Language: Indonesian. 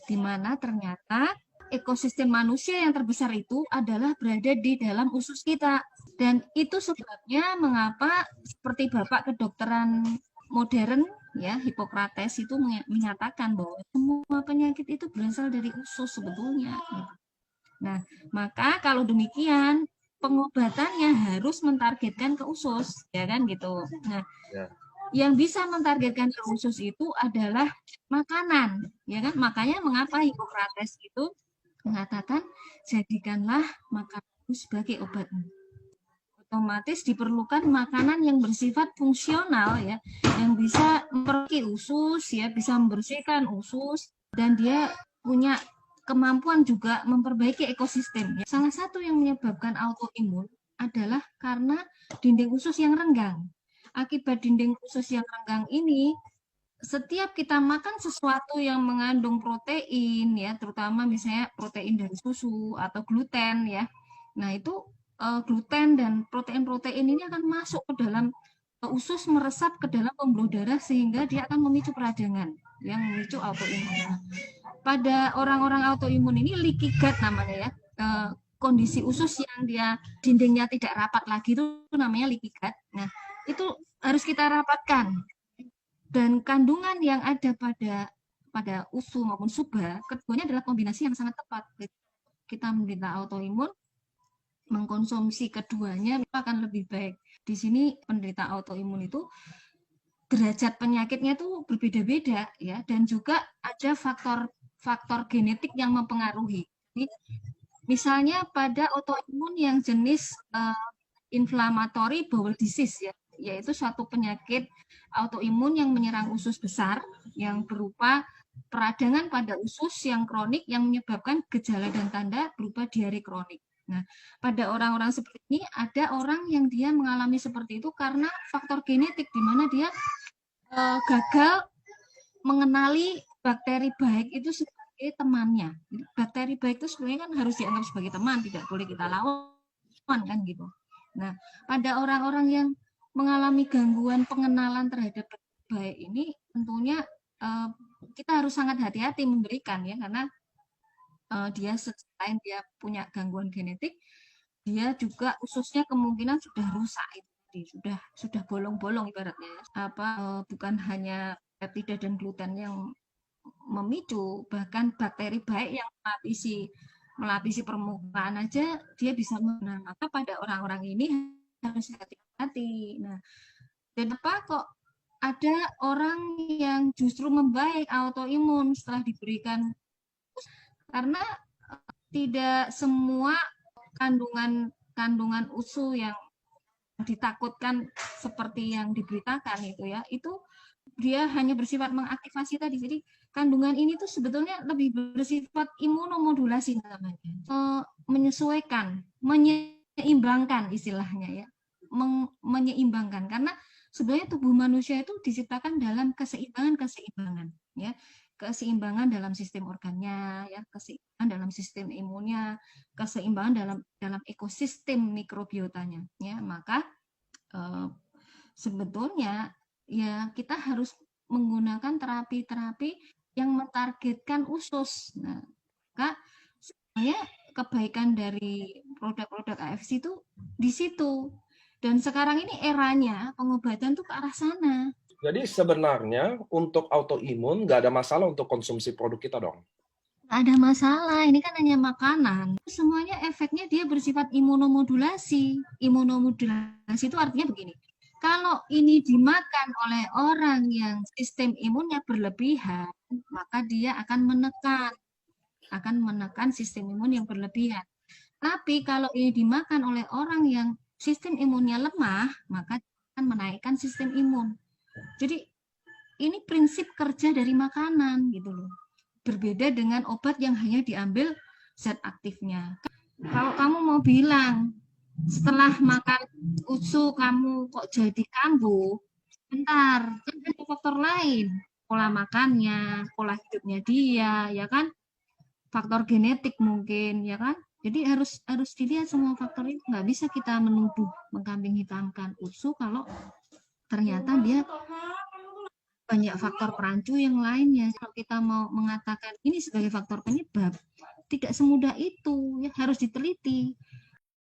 di mana ternyata ekosistem manusia yang terbesar itu adalah berada di dalam usus kita. Dan itu sebabnya mengapa seperti Bapak kedokteran modern ya, Hippocrates itu menyatakan bahwa semua penyakit itu berasal dari usus sebetulnya. Nah, maka kalau demikian pengobatannya harus mentargetkan ke usus, ya kan gitu. Nah, yang bisa mentargetkan ke usus itu adalah makanan, ya kan? Makanya mengapa Hippocrates itu mengatakan jadikanlah makanan sebagai obat. Otomatis diperlukan makanan yang bersifat fungsional ya, yang bisa memperbaiki usus ya, bisa membersihkan usus, dan dia punya kemampuan juga memperbaiki ekosistem. Salah satu yang menyebabkan autoimun adalah karena dinding usus yang renggang. Akibat dinding usus yang renggang ini, setiap kita makan sesuatu yang mengandung protein ya, terutama misalnya protein dari susu atau gluten ya. Nah, itu gluten dan protein-protein ini akan masuk ke dalam usus, meresap ke dalam pembuluh darah sehingga dia akan memicu peradangan yang memicu autoimun. Pada orang-orang autoimun ini leaky gut namanya ya. Kondisi usus yang dia dindingnya tidak rapat lagi itu namanya leaky gut. Nah, itu harus kita rapatkan. Dan kandungan yang ada pada usu maupun suba, keduanya adalah kombinasi yang sangat tepat. Kita menderita autoimun, mengkonsumsi keduanya akan lebih baik. Di sini penderita autoimun itu derajat penyakitnya itu berbeda-beda ya, dan juga ada faktor genetik yang mempengaruhi. Jadi, misalnya pada autoimun yang jenis inflammatory bowel disease ya, yaitu suatu penyakit autoimun yang menyerang usus besar yang berupa peradangan pada usus yang kronik yang menyebabkan gejala dan tanda berupa diare kronik. Nah, pada orang-orang seperti ini ada orang yang dia mengalami seperti itu karena faktor genetik di mana dia gagal mengenali bakteri baik itu sebagai temannya. Bakteri baik itu sebenarnya kan harus dianggap sebagai teman, tidak boleh kita lawan kan gitu. Nah, pada orang-orang yang mengalami gangguan pengenalan terhadap baik ini, tentunya kita harus sangat hati-hati memberikan ya, karena dia selain dia punya gangguan genetik, dia juga ususnya kemungkinan sudah rusak itu, sudah bolong-bolong ibaratnya. Bukan hanya peptida dan gluten yang memicu, bahkan bakteri baik yang melapisi permukaan aja dia bisa menang. Maka pada orang-orang ini harus hati-hati. Nah, dan apa kok ada orang yang justru membaik autoimun setelah diberikan, karena tidak semua kandungan usu yang ditakutkan seperti yang diberitakan itu dia hanya bersifat mengaktifasi tadi. Jadi kandungan ini tuh sebetulnya lebih bersifat imunomodulasi namanya, menyesuaikan, menyeimbangkan istilahnya ya, menyeimbangkan, karena sebenarnya tubuh manusia itu diciptakan dalam keseimbangan ya, keseimbangan dalam sistem organnya ya, keseimbangan dalam sistem imunnya, keseimbangan dalam ekosistem mikrobiotanya ya. Maka sebetulnya ya kita harus menggunakan terapi-terapi yang mentargetkan usus. Nah, maka sebenarnya kebaikan dari produk-produk AFC itu di situ. Dan sekarang ini eranya pengobatan tuh ke arah sana. Jadi sebenarnya untuk autoimun nggak ada masalah untuk konsumsi produk kita dong? Nggak ada masalah, ini kan hanya makanan. Semuanya efeknya dia bersifat imunomodulasi. Imunomodulasi itu artinya begini, kalau ini dimakan oleh orang yang sistem imunnya berlebihan, maka dia akan menekan sistem imun yang berlebihan. Tapi kalau ini dimakan oleh orang yang sistem imunnya lemah, maka akan menaikkan sistem imun. Jadi ini prinsip kerja dari makanan gitu loh. Berbeda dengan obat yang hanya diambil zat aktifnya. Kalau kamu mau bilang setelah makan usu kamu kok jadi kambuh, bentar, kan ada faktor lain, pola makannya, pola hidupnya dia, ya kan, faktor genetik mungkin, ya kan. Jadi harus dilihat semua faktor itu. Nggak bisa kita menuduh, mengkambing hitamkan usu kalau ternyata dia banyak faktor perancu yang lainnya. Kalau kita mau mengatakan ini sebagai faktor penyebab, tidak semudah itu, ya harus diteliti.